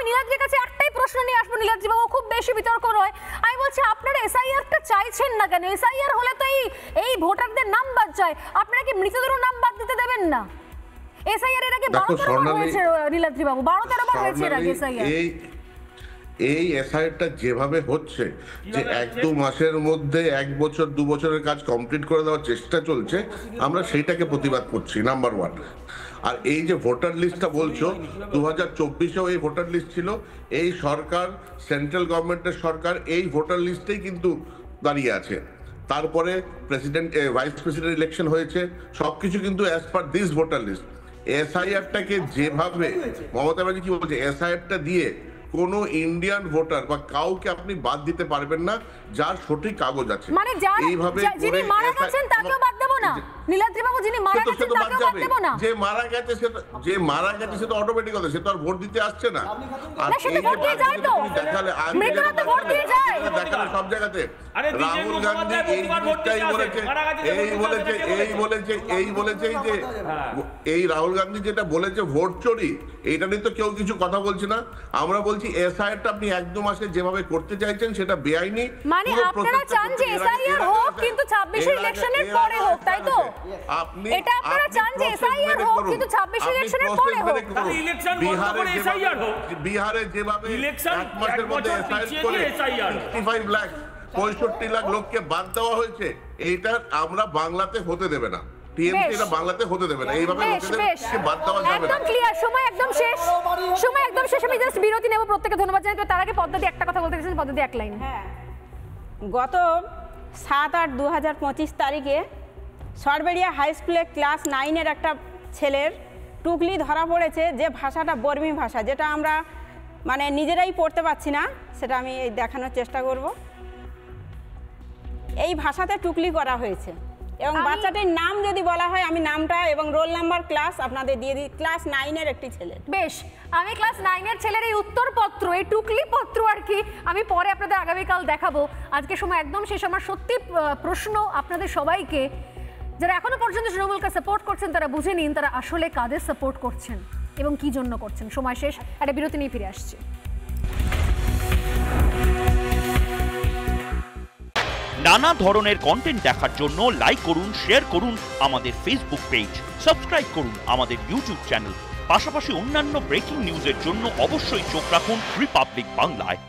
আমি নীলাদ্রির কাছে একটাই প্রশ্ন নিয়ে আসবো, নীলাদ্রি বাবু, খুব বেশি বিতর্ক নয়। আমি বলছি আপনারা এসআইআরটা চাইছেন না কেন? এসআইআর হলে তো এই ভোটারদের নাম বাদ যায়, আপনারা কি মৃতদেরও নাম বাদ দিতে দেবেন না? এসআইআর এর আগে 12-13 বার হয়েছে নীলাদ্রি বাবু, 12-13 বার হয়েছে এর আগে এসআইআর। এই এসআইআরটা যেভাবে হচ্ছে যে 1-2 মাসের মধ্যে 1 বছর 2 বছরের কাজ কমপ্লিট করে দেওয়ার চেষ্টা চলছে, আমরা সেইটাকে প্রতিবাদ করছি নাম্বার 1। আর এই যে ভোটার লিস্টটা বলছো, 2024-এও এই ভোটার লিস্ট ছিল। এই সরকার, সেন্ট্রাল গভর্নমেন্টের সরকার, এই ভোটার লিস্টেই কিন্তু দাঁড়িয়ে আছে। তারপরে প্রেসিডেন্ট, ভাইস প্রেসিডেন্ট ইলেকশন হয়েছে, সবকিছু কিন্তু as per this voter list. এসআইআরটাকে যেভাবে মমতা ব্যানার্জি কি বলছে, এসআইআরটা দিয়ে কোনো ইন্ডিয়ান ভোটার বা কাউকে আপনি বাদ দিতে পারবেন না যার সঠিক কাগজ আছে। মানে এইভাবে যিনি মারা গেছেন তাকেও বাদ দেব না নীলাদ্রি বাবু, যিনি মারা গেছেন তাকেও বাদ দেব না। যে মারা গেছে সে তো অটোমেটিক কথা, সে তো আর ভোট দিতে আসছে না। আর এই যে ভোট দিয়ে যায় তো, দেখালে মৃতরা তো ভোট দিয়ে যায়, দেখালে সব জায়গাতে রাহুল গান্ধী এই বলেছে যে এই রাহুল গান্ধী যেটা বলেছে ভোট চুরি, এইটা নিয়ে তো কেউ কিছু কথা বলছে না। আমরা বলছি এসআইআরটা আপনি 1-2 মাসে যেভাবে করতে চাইছেন সেটা বেআইনি। মানে আপনারা চান যে এসআইআর হোক কিন্তু 26 এর ইলেকশনের পরে হোক, তাই তো? আপনি এটা আপনারা চান যে এসআইআর হোক কিন্তু 26 এর ইলেকশনের পরে হোক। ইলেকশন বন্ধ করে এসআইআর হোক। বিহারে যেভাবে ইলেকশন 1 মাসের মধ্যে এসআইআর করে 65 লাখ 65 লাখ লোককে বাদ দেওয়া হয়েছে, এইটা আমরা বাংলাতে হতে দেবে না। টিএমসি এটা বাংলাতে হতে দেবে না, এইভাবে লোকেদেরকে বাদ দেওয়া যাবে না। একদম ক্লিয়ার। সময় একদম শেষ, সময় একদম শেষ। আমি জাস্ট বিরতি নেব, প্রত্যেককে ধন্যবাদ জানাই। তো তার আগে পদ্মা দি একটা কথা বলতে গেছেন, পদ্মা দি এক লাইন। হ্যাঁ, গত 7-8-2025 তারিখে সরবেরিয়া হাই স্কুলে ক্লাস 9-এর একটা ছেলের টুকলি ধরা পড়েছে, যে ভাষাটা বর্মী ভাষা, যেটা আমরা মানে নিজেরাই পড়তে পারছি না, সেটা আমি দেখানোর চেষ্টা করব। এই ভাষাতে টুকলি করা হয়েছে এবং বাচ্চাটির নাম যদি বলা হয়, আমি নামটা এবং রোল নাম্বার ক্লাস আপনাদের দিয়ে দিই। ক্লাস 9-এর একটি ছেলে। বেশ, আমি ক্লাস 9-এর ছেলের এই উত্তরপত্র, এই টুকলি পত্র আর কি, আমি পরে আপনাদের আগামীকাল দেখাবো। আজকে সময় একদম শেষ। আমার সত্যি প্রশ্ন আপনাদের সবাইকে, যারা এখনো পর্যন্ত তৃণমূলকে সাপোর্ট করছেন তারা বুঝে নিন তারা আসলে কাদের সাপোর্ট করছেন এবং কি জন্য করছেন। সময় শেষ, একটা বিরতি নিয়ে ফিরে আসছি। নানা ধরনের কন্টেন্ট দেখার জন্য লাইক করুন, শেয়ার করুন আমাদের ফেসবুক পেজ, সাবস্ক্রাইব করুন আমাদের ইউটিউব চ্যানেল। পাশাপাশি অন্যান্য ব্রেকিং নিউজের জন্য অবশ্যই চোখ রাখুন রিপাবলিক বাংলায়।